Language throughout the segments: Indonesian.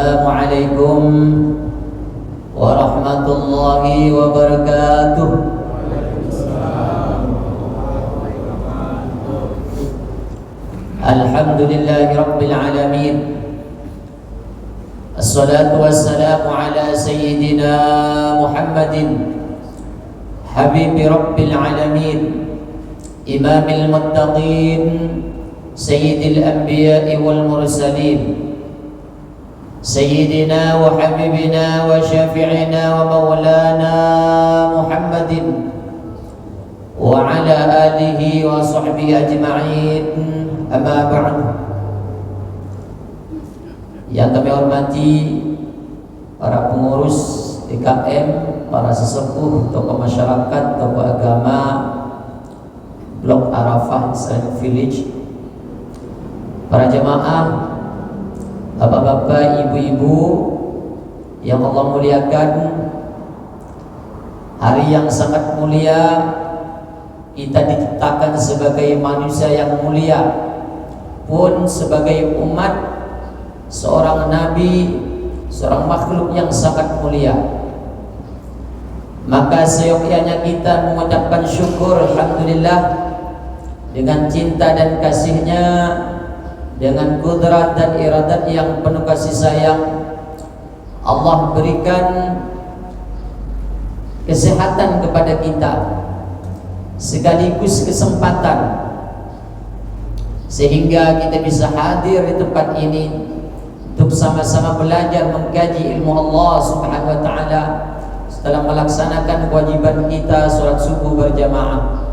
Assalamualaikum warahmatullahi wabarakatuh. Alhamdulillahi rabbil alamin. Assalatu wassalamu ala sayyidina Muhammadin habibi rabbil alamin, imamil muttaqin, sayyidil anbiya'i wal mursalin, sayyidina wa habibina wa syafi'ina wa maulana Muhammadin wa ala alihi wa sahbihi ajma'in. Amma ba'du. Yang kami hormati para pengurus DKM, para sesepuh, tokoh masyarakat, tokoh agama Blok Arafah Islamic Village, para jemaah, bapak-bapak, ibu-ibu yang Allah muliakan. Hari yang sangat mulia, kita diciptakan sebagai manusia yang mulia, pun sebagai umat seorang nabi, seorang makhluk yang sangat mulia. Maka seyogyanya kita mengucapkan syukur, alhamdulillah, dengan cinta dan kasihnya, dengan kudrat dan iradat yang penuh kasih sayang, Allah berikan kesehatan kepada kita, sekaligus kesempatan, sehingga kita bisa hadir di tempat ini untuk sama-sama belajar mengkaji ilmu Allah Subhanahu wa taala setelah melaksanakan kewajiban kita salat subuh berjamaah.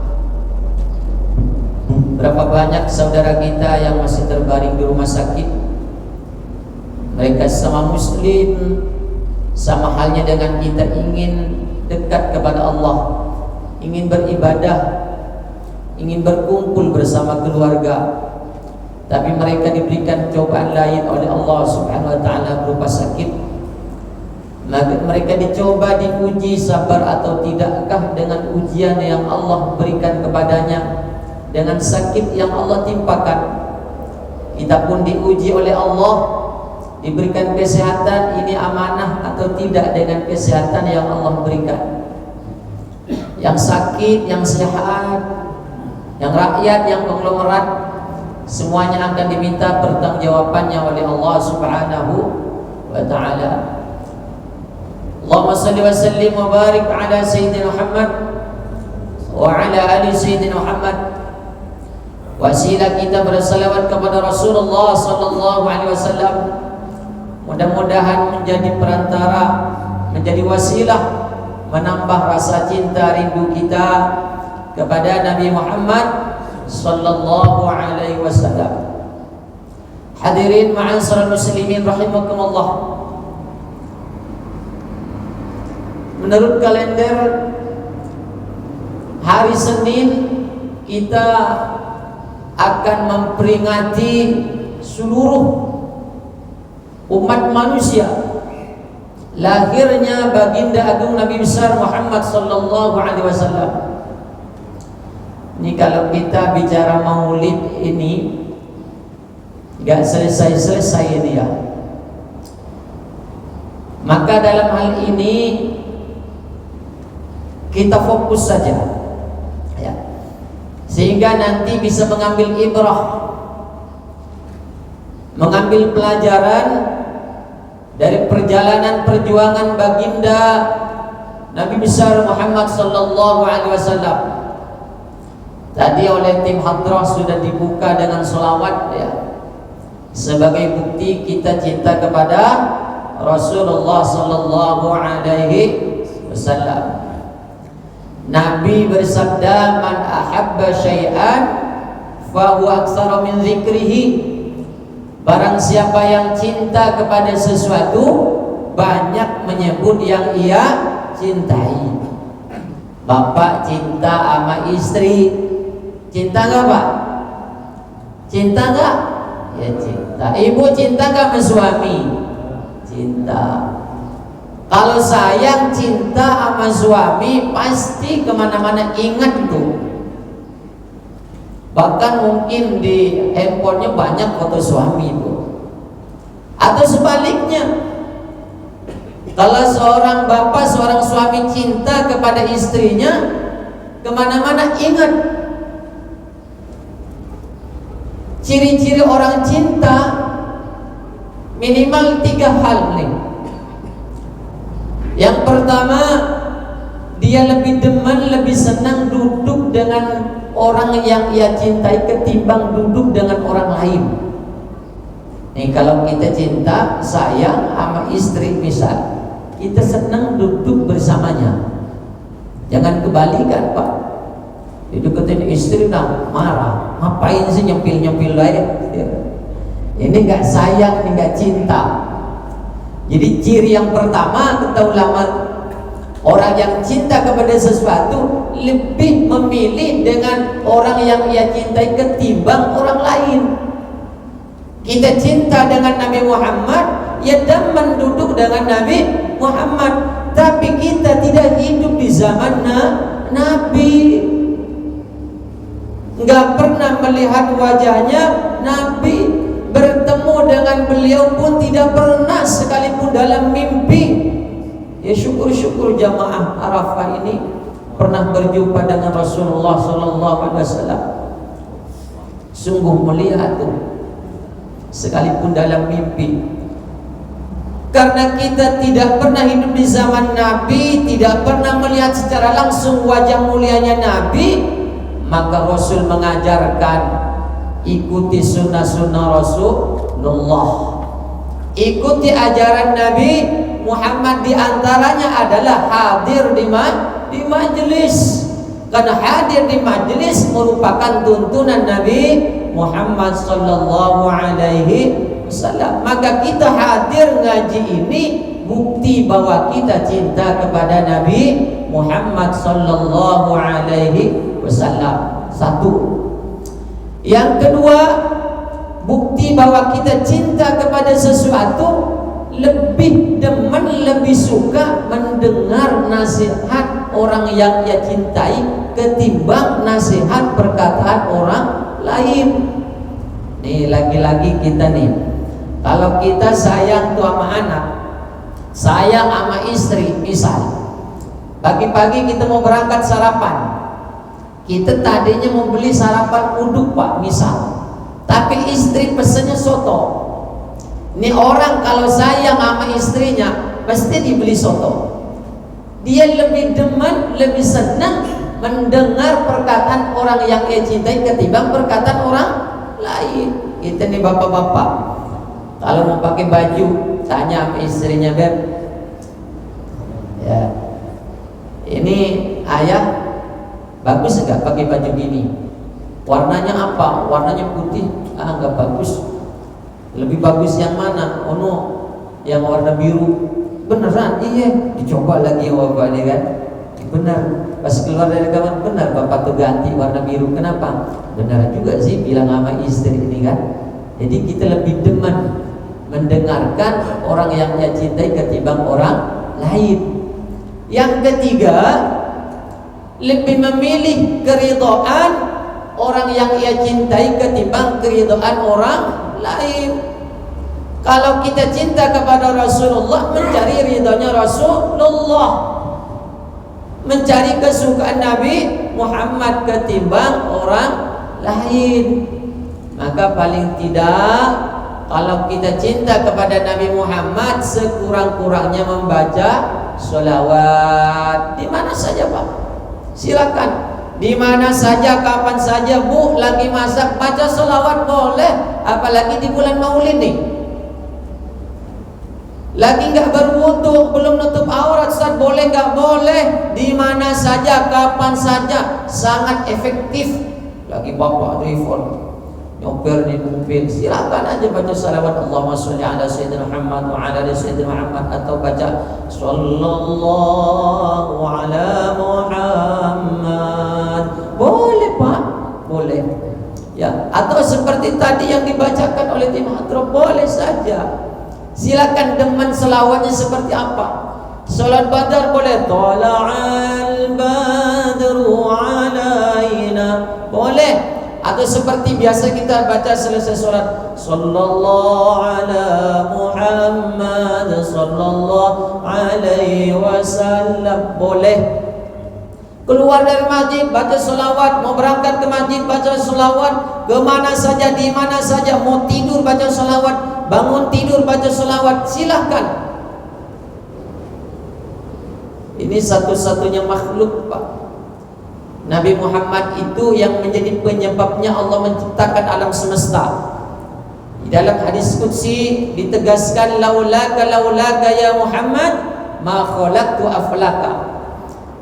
Berapa banyak saudara kita yang masih terbaring di rumah sakit. Mereka sama muslim, sama halnya dengan kita, ingin dekat kepada Allah, ingin beribadah, ingin berkumpul bersama keluarga, tapi mereka diberikan cobaan lain oleh Allah Subhanahu wa taala berupa sakit. Maka mereka dicoba, diuji sabar atau tidakkah dengan ujian yang Allah berikan kepadanya, dengan sakit yang Allah timpakan. Kita pun diuji oleh Allah, diberikan kesehatan, ini amanah atau tidak dengan kesehatan yang Allah berikan. Yang sakit, yang sehat, yang rakyat, yang konglomerat, semuanya akan diminta pertanggungjawabannya oleh Allah Subhanahu wa taala. Allahumma salli wa sallim wa barik ala sayyidina Muhammad wa ala ali sayyidina Muhammad. Wasilah kita bersalawat kepada Rasulullah sallallahu alaihi wasallam, mudah-mudahan menjadi perantara, menjadi wasilah menambah rasa cinta rindu kita kepada Nabi Muhammad sallallahu alaihi wasallam. Hadirin ma'asyiral muslimin rahimakumullah. Menurut kalender hari Senin kita akan memperingati seluruh umat manusia lahirnya baginda agung Nabi besar Muhammad sallallahu alaihi wasallam. Ini kalau kita bicara maulid ini enggak selesai-selesai ini ya. Maka dalam hal ini kita fokus saja ya, sehingga nanti bisa mengambil ibrah, mengambil pelajaran dari perjalanan perjuangan baginda Nabi besar Muhammad sallallahu alaihi wasallam. Tadi oleh tim hadrah sudah dibuka dengan sholawat ya, sebagai bukti kita cinta kepada Rasulullah sallallahu alaihi wasallam. Nabi bersabda, man ahabba syai'an fa huwa aktsara min dzikrihi. Barang siapa yang cinta kepada sesuatu, banyak menyebut yang ia cintai. Bapak cinta sama istri, cinta enggak Pak? Cinta enggak? Ya cinta. Ibu cinta enggak sama suami? Cinta. Kalau sayang cinta sama suami, pasti kemana-mana ingat tuh. Bahkan mungkin di handphonenya banyak foto suami itu. Atau sebaliknya, suaminya. Kalau seorang bapak, seorang suami cinta kepada istrinya, kemana-mana ingat ciri-ciri orang cinta minimal 3 hal nih. Yang pertama, dia lebih demen, lebih senang duduk dengan orang yang ia cintai ketimbang duduk dengan orang lain. Nih, kalau kita cinta, sayang sama istri misal, kita senang duduk bersamanya. Jangan kebalikan, Pak. Dideketin istri udah marah, ngapain sih nyempil-nyempil aja. Ini nggak sayang, ini nggak cinta. Jadi ciri yang pertama, kata ulama, orang yang cinta kepada sesuatu lebih memilih dengan orang yang ia cintai ketimbang orang lain. Kita cinta dengan Nabi Muhammad, ya demen duduk dengan Nabi Muhammad. Tapi kita tidak hidup di zaman Nabi, nggak pernah melihat wajahnya Nabi, bertemu dengan beliau pun tidak pernah sekalipun dalam mimpi. Ya syukur-syukur jamaah Arafah ini pernah berjumpa dengan Rasulullah SAW. Sungguh mulia tuh, sekalipun dalam mimpi. Karena kita tidak pernah hidup di zaman Nabi, tidak pernah melihat secara langsung wajah mulianya Nabi, maka Rasul mengajarkan ikuti sunnah-sunnah Rasulullah, ikuti ajaran Nabi Muhammad. Di antaranya adalah hadir di majelis, karena hadir di majelis merupakan tuntunan Nabi Muhammad sallallahu alaihi wasallam. Maka kita hadir ngaji ini bukti bahwa kita cinta kepada Nabi Muhammad sallallahu alaihi wasallam. Satu. Yang kedua, bukti bahwa kita cinta kepada sesuatu, lebih demen, lebih suka mendengar nasihat orang yang ia cintai ketimbang nasihat perkataan orang lain. Nih, lagi-lagi kita nih, kalau kita sayang tuh sama anak, sayang sama istri, misal pagi-pagi kita mau berangkat sarapan, kita tadinya mau beli sarapan uduk Pak, misal, tapi istri pesennya soto. Ini orang kalau sayang sama istrinya pasti dibeli soto. Dia lebih demen, lebih senang mendengar perkataan orang yang ia cintai ketimbang perkataan orang lain. Kita nih bapak-bapak, kalau mau pakai baju tanya sama istrinya, Beb, ya, ini ayah bagus enggak pakai baju gini? Warnanya apa? Warnanya putih. Ah, enggak bagus. Lebih bagus yang mana? Oh no, yang warna biru. Beneran? Iya. Dicoba lagi bapak ini kan. Benar. Pas keluar dari kamar, benar bapak tuh ganti warna biru. Kenapa? Benar juga sih bilang sama istri ini kan. Jadi kita lebih demen mendengarkan orang yang dia cintai ketimbang orang lain. Yang ketiga, lebih memilih keridhaan orang yang ia cintai ketimbang keridhaan orang lain. Kalau kita cinta kepada Rasulullah, mencari ridhonya Rasulullah, mencari kesukaan Nabi Muhammad ketimbang orang lain. Maka paling tidak, kalau kita cinta kepada Nabi Muhammad, sekurang-kurangnya membaca sholawat. Di mana saja Pak, silakan. Di mana saja, kapan saja, Bu, lagi masak baca sholawat boleh. Apalagi di bulan Maulid nih, lagi nggak berwudu, belum nutup aurat, Ustaz, boleh nggak? Boleh. Di mana saja, kapan saja, sangat efektif. Lagi bapak telepon, nyopir di mobil, silakan aja baca salawat Allahumma sholli ala sayyidina Muhammad wa ala ali sayyidina Muhammad, atau baca sallallahu ala Muhammad. Boleh Pak, boleh ya. Atau seperti tadi yang dibacakan oleh tim hadroh, boleh saja. Silakan demen selawatnya seperti apa. Salat Badar boleh, tala'al badru alaina, boleh. Atau seperti biasa kita baca selesai sholat, sallallahu ala Muhammad sallallahu alaihi wasallam. Boleh. Keluar dari masjid baca sholawat, mau berangkat ke masjid baca sholawat, kemana saja, di mana saja, mau tidur baca sholawat, bangun tidur baca sholawat, silahkan. Ini satu-satunya makhluk, Pak. Nabi Muhammad itu yang menjadi penyebabnya Allah menciptakan alam semesta. Di dalam hadis qudsi ditegaskan, laulaka ya Muhammad ma khalaqtu aflaka.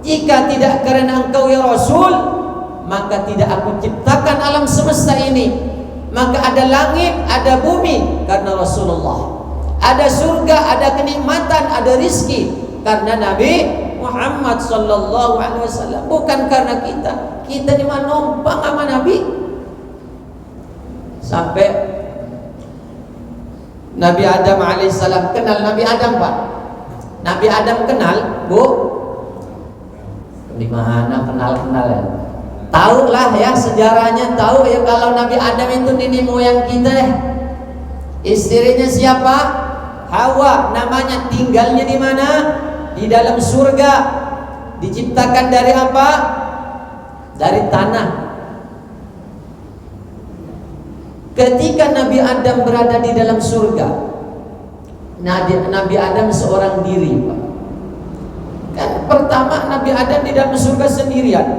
Jika tidak karena engkau ya Rasul, maka tidak aku ciptakan alam semesta ini. Maka ada langit, ada bumi karena Rasulullah. Ada surga, ada kenikmatan, ada rizki karena Nabi Muhammad sallallahu alaihi wasallam, bukan karena kita. Kita ni mah numpang sama Nabi. Sampai Nabi Adam alaihissalam, kenal Nabi Adam, Pak? Nabi Adam kenal, Bu? Di mana kenal-kenal ya? Tahu lah ya sejarahnya, tahu ya kalau Nabi Adam itu nenek moyang kita ya. Istrinya siapa? Hawa, namanya, tinggalnya di mana? Di dalam surga. Diciptakan dari apa? Dari tanah. Ketika Nabi Adam berada di dalam surga, Nabi Adam seorang diri, Pak. Kan pertama Nabi Adam di dalam surga sendirian.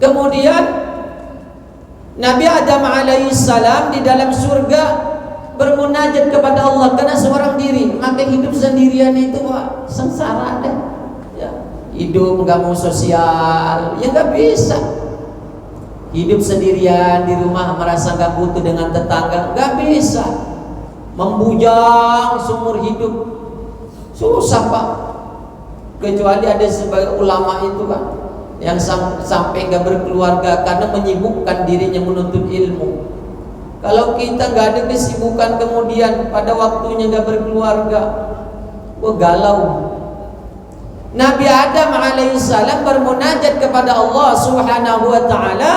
Kemudian Nabi Adam alaihissalam di dalam surga bermunajat kepada Allah karena seorang diri. Maka hidup sendirian itu, Pak, sengsara deh. Ya, hidup nggak mau sosial, ya nggak bisa. Hidup sendirian di rumah merasa nggak butuh dengan tetangga, nggak bisa. Membujang seumur hidup, susah, Pak. Kecuali ada sebagai ulama itu, Pak, yang sampai nggak berkeluarga karena menyibukkan dirinya menuntut ilmu. Kalau kita nggak ada kesibukan kemudian pada waktunya nggak berkeluarga, galau. Nabi Adam alaihissalam bermunajat kepada Allah subhanahu wa ta'ala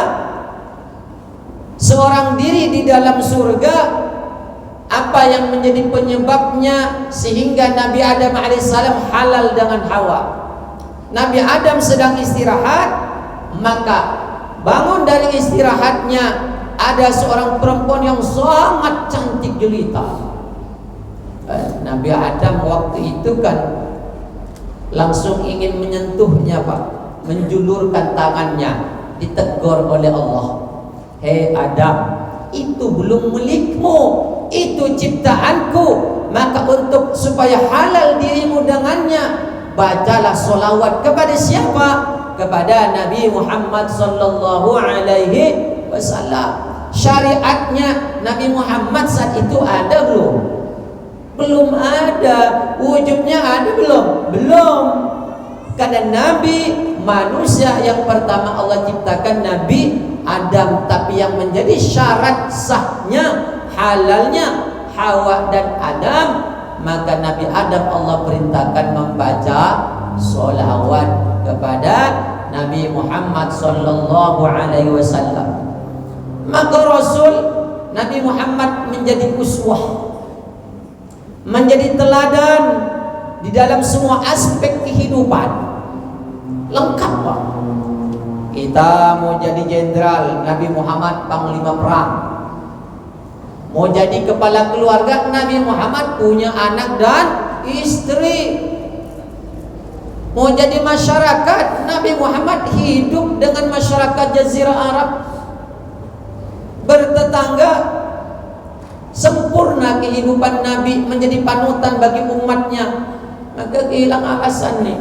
seorang diri di dalam surga. Apa yang menjadi penyebabnya sehingga Nabi Adam alaihissalam halal dengan Hawa? Nabi Adam sedang istirahat, maka bangun dari istirahatnya ada seorang perempuan yang sangat cantik jelita. Nabi Adam waktu itu kan langsung ingin menyentuhnya, Pak, menjulurkan tangannya, ditegur oleh Allah. Hei Adam, itu belum milikmu, itu ciptaanku. Maka untuk supaya halal dirimu dengannya, bacalah solawat kepada siapa? Kepada Nabi Muhammad sallallahu alaihi wasallam. Syariatnya Nabi Muhammad saat itu ada belum? Belum ada. Wujudnya ada belum? Belum. Karena Nabi manusia yang pertama Allah ciptakan Nabi Adam, tapi yang menjadi syarat sahnya, halalnya Hawa dan Adam, maka Nabi Adam Allah perintahkan membaca sholawat kepada Nabi Muhammad sallallahu alaihi wasallam. Maka Rasul Nabi Muhammad menjadi uswah, menjadi teladan di dalam semua aspek kehidupan. Lengkap, Pak. Kita mau jadi jenderal, Nabi Muhammad panglima perang. Mau jadi kepala keluarga, Nabi Muhammad punya anak dan istri. Mau jadi masyarakat, Nabi Muhammad hidup dengan masyarakat Jazirah Arab, bertetangga. Sempurna kehidupan Nabi, menjadi panutan bagi umatnya. Maka kehilang alasan nih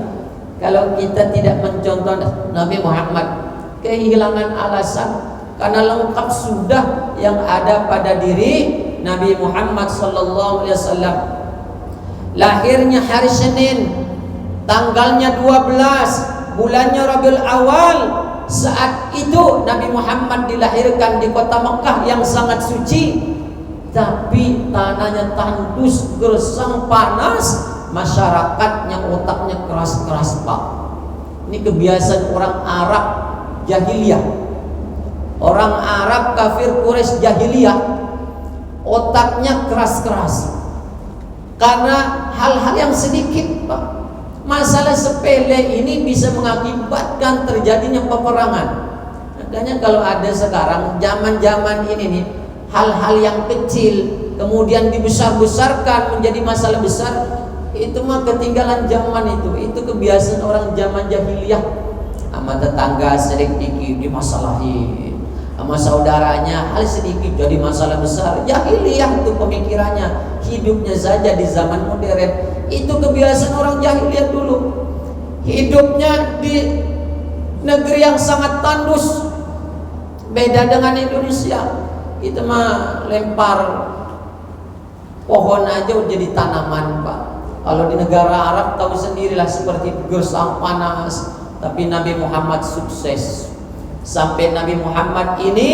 kalau kita tidak mencontoh Nabi Muhammad, kehilangan alasan. Karena lengkap sudah yang ada pada diri Nabi Muhammad sallallahu alaihi wasallam. Lahirnya hari Senin, tanggalnya 12 bulannya Rabiul Awal. Saat itu Nabi Muhammad dilahirkan di kota Mekah yang sangat suci, tapi tanahnya tandus, gersang, panas, masyarakatnya otaknya keras-keras, Pak. Ini kebiasaan orang Arab jahiliyah. Orang Arab kafir Quraisy jahiliyah otaknya keras-keras karena hal-hal yang sedikit, Pak. Masalah sepele ini bisa mengakibatkan terjadinya peperangan. Makanya kalau ada sekarang zaman-zaman ini nih, hal-hal yang kecil kemudian dibesar-besarkan menjadi masalah besar, itu mah ketinggalan zaman itu kebiasaan orang zaman jahiliyah. Sama tetangga sedikit dimasalahin, sama saudaranya hal sedikit jadi masalah besar. Jahiliyah itu pemikirannya, hidupnya saja di zaman modern. Itu kebiasaan orang jahiliyah dulu. Hidupnya di negeri yang sangat tandus, beda dengan Indonesia. Itu mah lempar pohon aja jadi tanaman, Pak. Kalau di negara Arab tahu sendirilah, seperti gersang panas. Tapi Nabi Muhammad sukses. Sampai Nabi Muhammad ini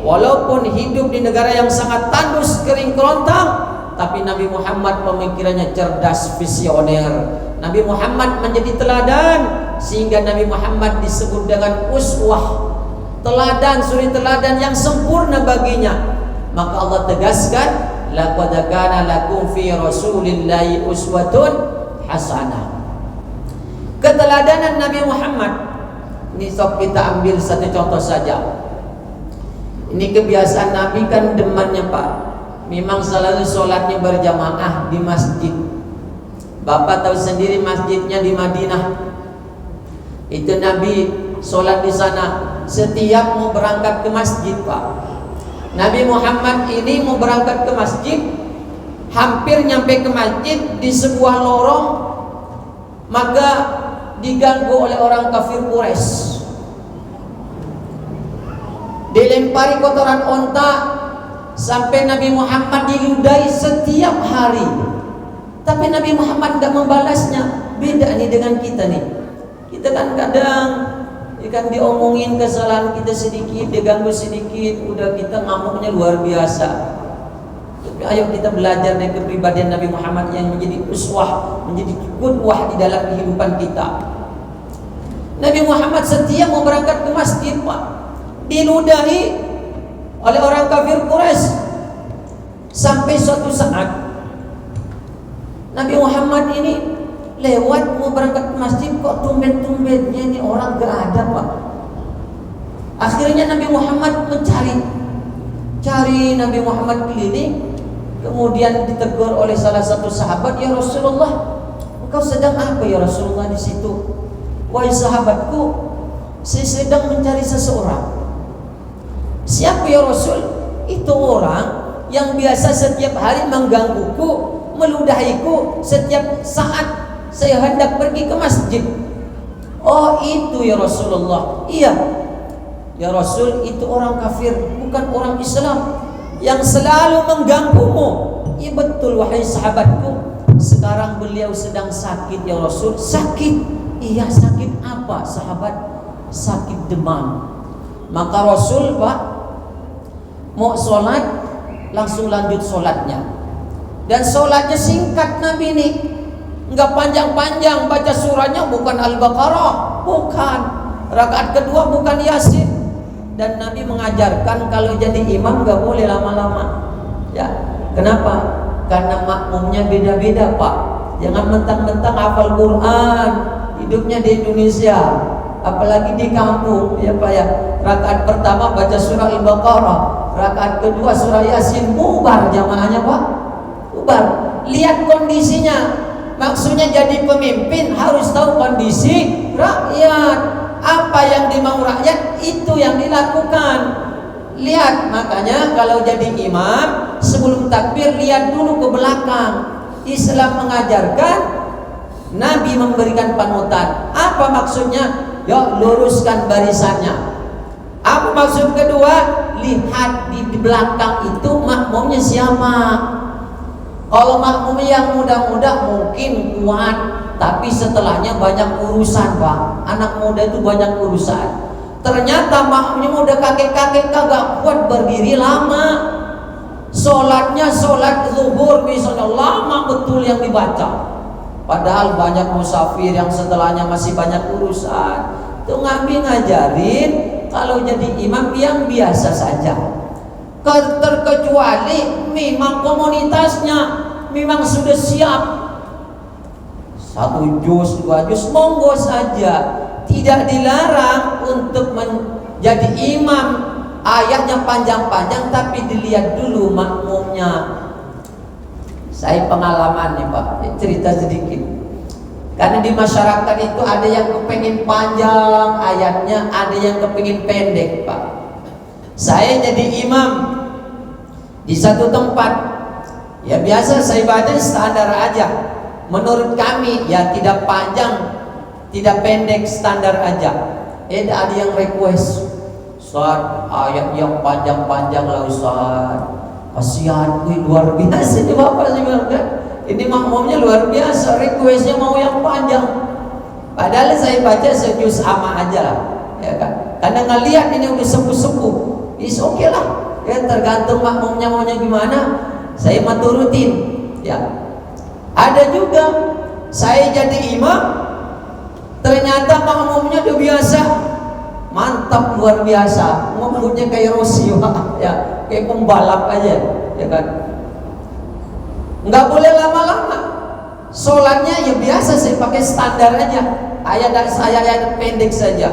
walaupun hidup di negara yang sangat tandus, kering kerontang, tapi Nabi Muhammad pemikirannya cerdas, visioner. Nabi Muhammad menjadi teladan, sehingga Nabi Muhammad disebut dengan uswah, teladan, suri teladan yang sempurna baginya. Maka Allah tegaskan, laqad kana lakum fi rasulillahi uswatun hasanah. Keteladanan Nabi Muhammad ini, sok kita ambil satu contoh saja. Ini kebiasaan Nabi kan demannya, Pak. Memang selalu sholatnya berjamaah di masjid. Bapak tahu sendiri masjidnya di Madinah. Itu Nabi sholat di sana. Setiap mau berangkat ke masjid, Pak, Nabi Muhammad ini mau berangkat ke masjid, hampir nyampe ke masjid di sebuah lorong, maka diganggu oleh orang kafir Quraisy. Dilempari kotoran onta sampai Nabi Muhammad diludahi setiap hari. Tapi Nabi Muhammad tidak membalasnya. Beda nih dengan kita nih. Kita kan kadang kan diomongin kesalahan kita sedikit, diganggu sedikit, udah kita ngamuknya luar biasa. Tapi ayo kita belajar dari kepribadian Nabi Muhammad yang menjadi uswah, menjadi qudwah di dalam kehidupan kita. Nabi Muhammad setiap mau berangkat ke masjid, Pak, diludahi oleh orang kafir Quraisy. Sampai suatu saat Nabi Muhammad ini lewat mau berangkat ke masjid, kok tumben-tumbennya ini orang gak ada, Pak. Akhirnya Nabi Muhammad cari Nabi Muhammad keliling. Kemudian ditegur oleh salah satu sahabat, "Ya Rasulullah, engkau sedang apa ya Rasulullah di situ?" "Wahai sahabatku, saya sedang mencari seseorang." "Siapa ya Rasul?" "Itu orang yang biasa setiap hari menggangguku, meludahiku setiap saat saya hendak pergi ke masjid." "Oh itu ya Rasulullah." "Iya ya Rasul, itu orang kafir, bukan orang Islam, yang selalu mengganggumu." "Iya betul wahai sahabatku, sekarang beliau sedang sakit ya Rasul." "Sakit?" "Iya sakit apa sahabat?" "Sakit demam." Maka Rasul, Pak, mau sholat langsung lanjut sholatnya. Dan sholatnya singkat Nabi ini, nggak panjang-panjang. Baca surahnya bukan Al-Baqarah, bukan. Rakaat kedua bukan Yasin. Dan Nabi mengajarkan kalau jadi imam nggak boleh lama-lama. Ya, kenapa? Karena makmumnya beda-beda, Pak. Jangan mentang-mentang hafal Quran, hidupnya di Indonesia, apalagi di kampung, ya Pak ya. Rakaat pertama baca surah Al-Baqarah, rakaat kedua surah Yasin, bubar jamaahnya, Pak. Bubar. Lihat kondisinya. Maksudnya jadi pemimpin harus tahu kondisi rakyat. Apa yang dimau rakyat itu yang dilakukan. Lihat, makanya kalau jadi imam sebelum takbir lihat dulu ke belakang. Islam mengajarkan, Nabi memberikan panutan. Apa maksudnya? Ya, luruskan barisannya. Apa maksud kedua? Lihat di belakang itu makmumnya siapa. Kalau makmum yang muda-muda mungkin kuat, tapi setelahnya banyak urusan, Pak. Anak muda itu banyak urusan. Ternyata makmumnya udah kakek-kakek kagak kuat berdiri lama. Sholatnya sholat zuhur misalnya lama betul yang dibaca. Padahal banyak musafir yang setelahnya masih banyak urusan. Itu Nabi ngajarin kalau jadi imam yang biasa saja. Terkecuali memang komunitasnya memang sudah siap, 1 juz 2 juz monggo saja, tidak dilarang untuk menjadi imam ayatnya panjang-panjang, tapi dilihat dulu makmumnya. Saya pengalaman nih Pak, cerita sedikit. Karena di masyarakat itu ada yang kepengin panjang ayatnya, ada yang kepengin pendek Pak. Saya jadi imam di satu tempat, ya biasa saya baca standar aja. Menurut kami ya tidak panjang, tidak pendek, standar aja. Ada yang request, Ustaz ayat yang panjang-panjang lah Ustaz, kasihan, luar biasa nih Bapak. Saya bilang kan, ini makmumnya luar biasa, requestnya mau yang panjang. Padahal saya baca sejus sama aja lah, ya kan? Karena ngelihat ini udah sepuh-sepuh, is oke lah, ya tergantung makmumnya maunya gimana, saya mah turutin, ya. Ada juga saya jadi imam, ternyata makmumnya udah biasa, mantap luar biasa, ngomongnya kayak Rossi, ya kayak pembalap aja, ya kan. Nggak boleh lama-lama, sholatnya ya biasa, saya pakai standar aja, ayat pendek saja.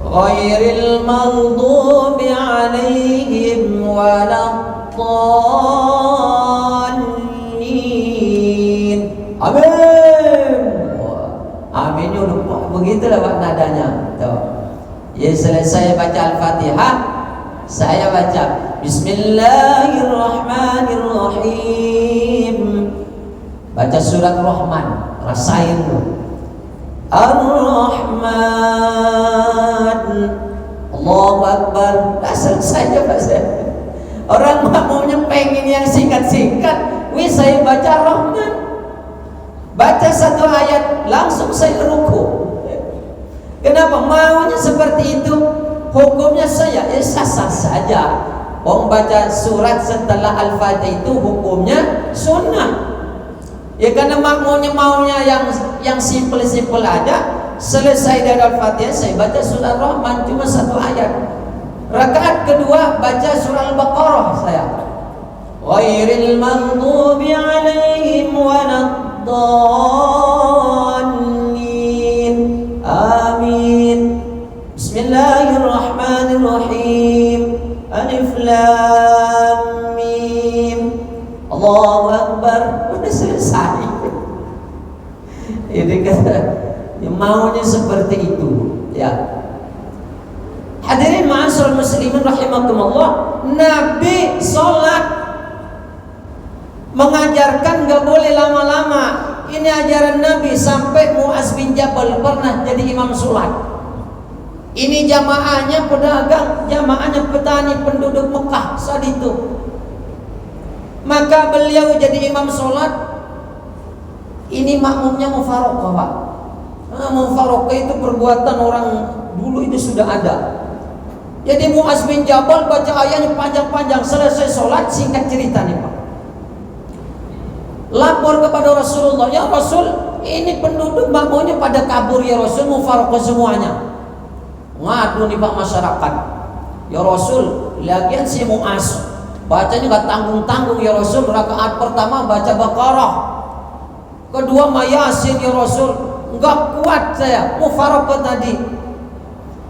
Ghairil maghdubi alaihim waladdallin. Amin. Aminnya udah begitulah Pak nadanya. Tuh. Ya selesai baca Al-Fatihah, saya baca Bismillahirrahmanirrahim. Baca surat Rahman, rasain tuh. Ar-Rahman, Allahu Akbar. Selesai aja Pak saya. Orang makmumnya pengen yang singkat-singkat, saya baca Rahman, baca 1 ayat langsung saya ruku. Kenapa maunya seperti itu? Hukumnya saya sah-sah saja. Baca surat setelah Al-Fatihah itu hukumnya sunnah. Ya karena makmumnya maunya yang simple-simple aja. Selesai dari Al-Fatihah saya baca surah Rahman cuma 1 ayat. Rakaat kedua baca surah Al-Baqarah saya. Ghairil maghdubi alaihim waladdallin. Amin. Bismillahirrahmanirrahim. Alif lam mim. Allahu Akbar. Udah selesai. Ini kata yang maunya seperti itu, ya. Hadirin ma'asyiral muslimin rahimakumullah, Nabi sholat mengajarkan gak boleh lama-lama. Ini ajaran Nabi sampai Mu'az bin Jabal pernah jadi imam sholat. Ini jamaahnya pedagang, jamaahnya petani penduduk Mekah saat itu. Maka beliau jadi imam sholat. Ini makmumnya mufaraqah Pak. Mufaraqah itu perbuatan orang dulu itu sudah ada. Jadi Mu'az bin Jabal baca ayatnya panjang-panjang, selesai sholat singkat cerita nih Pak. Lapor kepada Rasulullah, ya Rasul, ini penduduk makmumnya pada kabur ya Rasul, mufaraqah semuanya. Ngadu nih Pak masyarakat. Ya Rasul, lagian si Mu'az bacanya gak tanggung-tanggung ya Rasul. Rakaat pertama baca Baqarah, kedua Yasin ya Rasul. Enggak kuat saya mufaraqah tadi.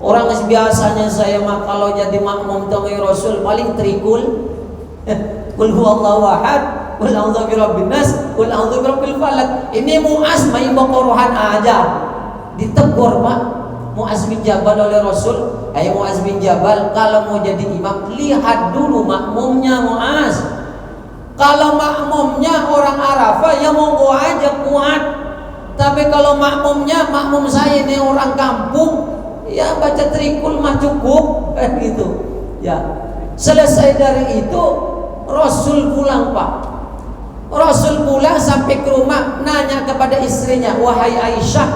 Orang biasanya saya mah kalau jadi makmum ya Rasul paling trikul. Qul huwallahu ahad, qul a'udzu birabbin nas, qul a'udzu birabbil falaq. Ini Mu'az main Baqarahan aja. Ditegur Pak Mu'az bin Jabal oleh Rasul, ayo Mu'az bin Jabal, kalau mau jadi imam lihat dulu makmumnya Mu'az. Kalau makmumnya orang Arafah ya monggo aja kuat. Tapi kalau makmum saya ini orang kampung, ya baca trikul mah cukup kan gitu. Ya. Selesai dari itu Rasul pulang Pak. Rasul pulang sampai ke rumah nanya kepada istrinya, wahai Aisyah,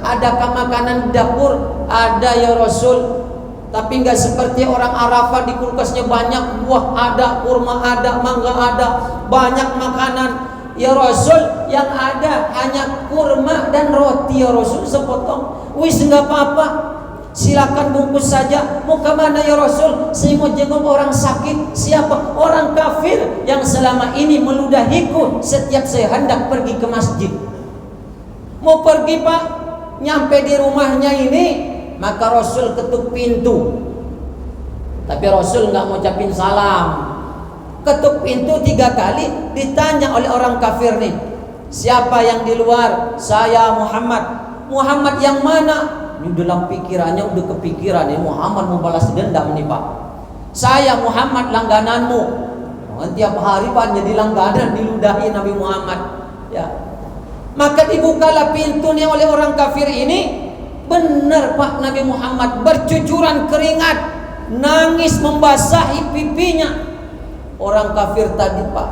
adakah makanan di dapur? Ada ya Rasul, tapi nggak seperti orang Arafah di kulkasnya banyak buah, ada kurma, ada mangga, ada banyak makanan. Ya Rasul, yang ada hanya kurma dan roti ya Rasul sepotong. Wis enggak apa-apa, silakan bungkus saja. Mau ke mana ya Rasul? Saya mau jenguk orang sakit. Siapa? Orang kafir yang selama ini meludahiku setiap saya hendak pergi ke masjid. Mau pergi Pak, nyampe di rumahnya ini, maka Rasul ketuk pintu. Tapi Rasul nggak mau ucapin salam. Ketuk pintu 3 kali, ditanya oleh orang kafir nih, siapa yang di luar? Saya Muhammad. Muhammad yang mana? Ini dalam pikirannya udah kepikiran nih, Muhammad mau balas dendam nih Pak. Saya Muhammad langgananmu. Tiap hari Pak jadi langganan diludahi Nabi Muhammad. Ya. Maka dibukalah pintunya oleh orang kafir ini. Benar Pak, Nabi Muhammad bercucuran keringat, nangis membasahi pipinya. Orang kafir tadi Pak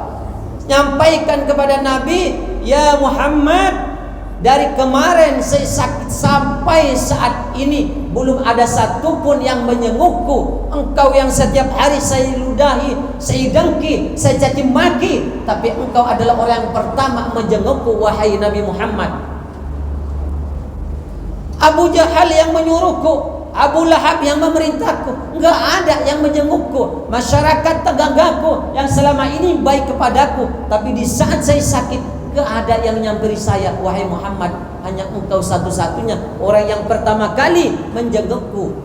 nyampaikan kepada Nabi, ya Muhammad, dari kemarin saya sakit sampai saat ini belum ada satupun yang menyengukku. Engkau yang setiap hari saya ludahi, saya dengki, saya caci maki, tapi engkau adalah orang yang pertama menjengukku, wahai Nabi Muhammad. Abu Jahal yang menyuruhku, Abu Lahab yang memerintahku, enggak ada yang menjengukku. Masyarakat teganggaku yang selama ini baik kepadaku, tapi di saat saya sakit enggak ada yang nyampiri saya, wahai Muhammad. Hanya engkau satu-satunya orang yang pertama kali menjengukku.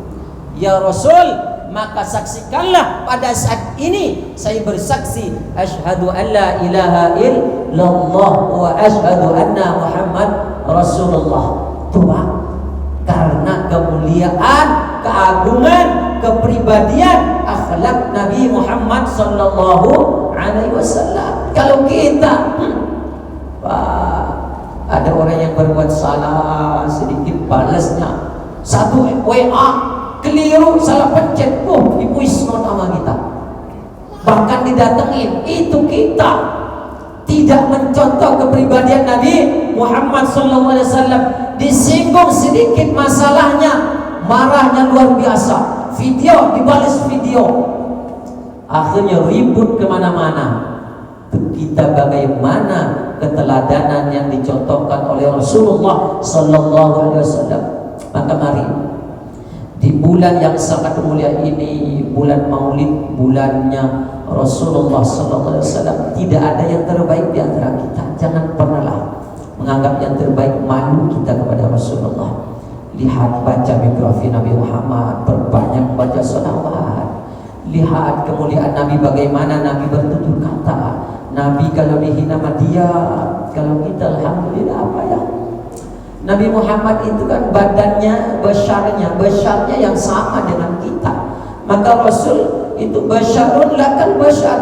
Ya Rasul, maka saksikanlah pada saat ini saya bersaksi, asyhadu an la ilaha illallah wa asyhadu anna Muhammad Rasulullah. Tuh karena kemuliaan, keagungan, kepribadian, akhlak Nabi Muhammad sallallahu alaihi wasallam. Kalau kita ada orang yang berbuat salah sedikit, balasnya satu WA keliru, salah pencet, voice note sama kita, bahkan didatengin. Itu kita tidak mencontoh kepribadian Nabi Muhammad SAW. Disinggung sedikit masalahnya, marahnya luar biasa, video dibalas video, akhirnya ribut kemana-mana. Kita bagaimana keteladanan yang dicontohkan oleh Rasulullah SAW. Maka mari di bulan yang sangat mulia ini, bulan Maulid, bulannya Rasulullah SAW, tidak ada yang terbaik di antara kita. Jangan pernahlah menganggap yang terbaik, malu kita kepada Rasulullah. Lihat, baca biografi Nabi Muhammad, perbanyak baca salawat. Lihat kemuliaan Nabi, bagaimana Nabi bertutur kata. Nabi kalau dihina dia, kalau kita alhamdulillah apa ya. Nabi Muhammad itu kan badannya, besarnya yang sama dengan kita. Maka Rasul itu basyarun lakan basyar,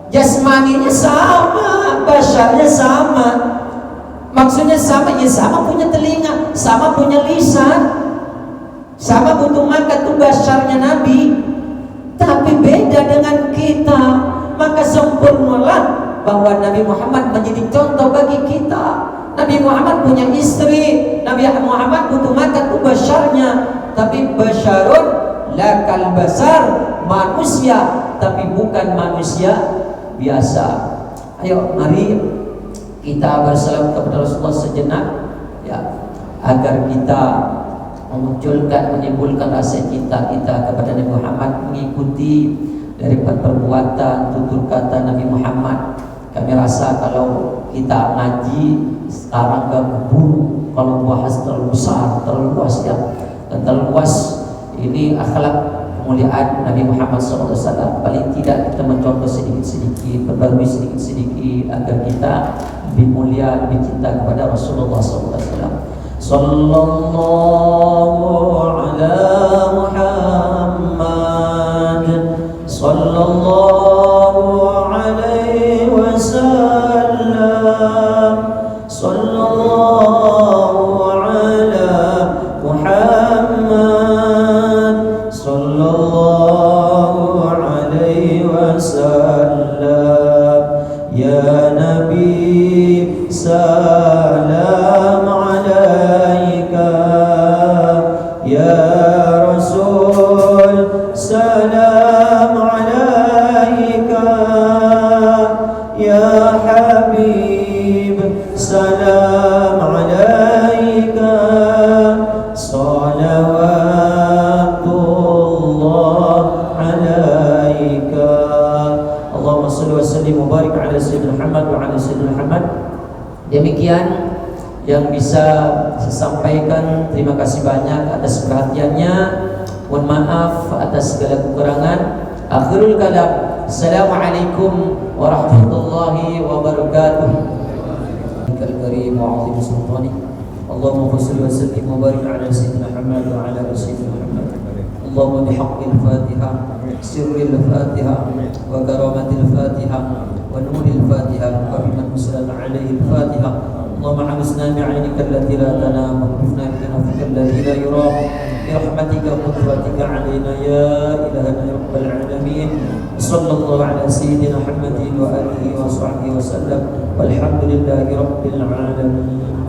jasmaninya sama, basyarnya sama. Maksudnya sama, ya sama punya telinga, sama punya lisan, sama butuh makan, tuh basyarnya Nabi. Tapi beda dengan kita. Maka sempurnalah bahwa Nabi Muhammad menjadi contoh bagi kita. Nabi Muhammad punya istri, Nabi Muhammad butuh makan, tuh basyarnya. Tapi basyarun lakal basar, manusia tapi bukan manusia biasa. Ayo mari kita bersalam kepada Rasulullah sejenak, ya, agar kita menimbulkan rasa cinta kita kepada Nabi Muhammad, mengikuti dari perbuatan, tutur kata Nabi Muhammad. Kami rasa kalau kita ngaji sekarang gak keburu, kalau bahas terlalu besar, terlalu luas ya, terlalu luas. Ini akhlak kemuliaan Nabi Muhammad SAW. Paling tidak kita mencontoh sedikit-sedikit, berbarui sedikit-sedikit agar kita lebih mulia, lebih cinta kepada Rasulullah SAW. Sallallahu ala Muhammad, sallallahu alaihi wasallam, sallallahu ala Muhammad, sallallahu alaihi wasallam. Ya Nabi salam alaika, ya Rasul salam alaika, ya حبيب سلام عليك صلوات الله عليك اللهم صل وسلم وبارك على سيدنا محمد وعلى سيدنا محمد. Demikian yang bisa saya sampaikan. Terima kasih banyak atas perhatiannya. Mohon maaf atas segala kekurangan. Akhirul kalam. Assalamualaikum warahmatullahi wabarakatuh. Al-Karim wa 'azim sultani. Allahumma shalli wa sallim wa barik ala sayyidina Muhammad wa ala ali sayyidina Muhammad. Allahumma bihaqqil Fatiha, sirril Fatiha wa karamatil Fatiha wa nuril Fatiha wa biman musalla alaihi al-Fatiha. Allahumma a'udna bi'ainika allati la tanam wa qufna bi-nafsika allati la yuram برحمتك وقدرتك علينا يا إلهنا يا رب العالمين. صلى الله على سيدنا محمد وآله وصحبه وسلم والحمد لله رب العالمين.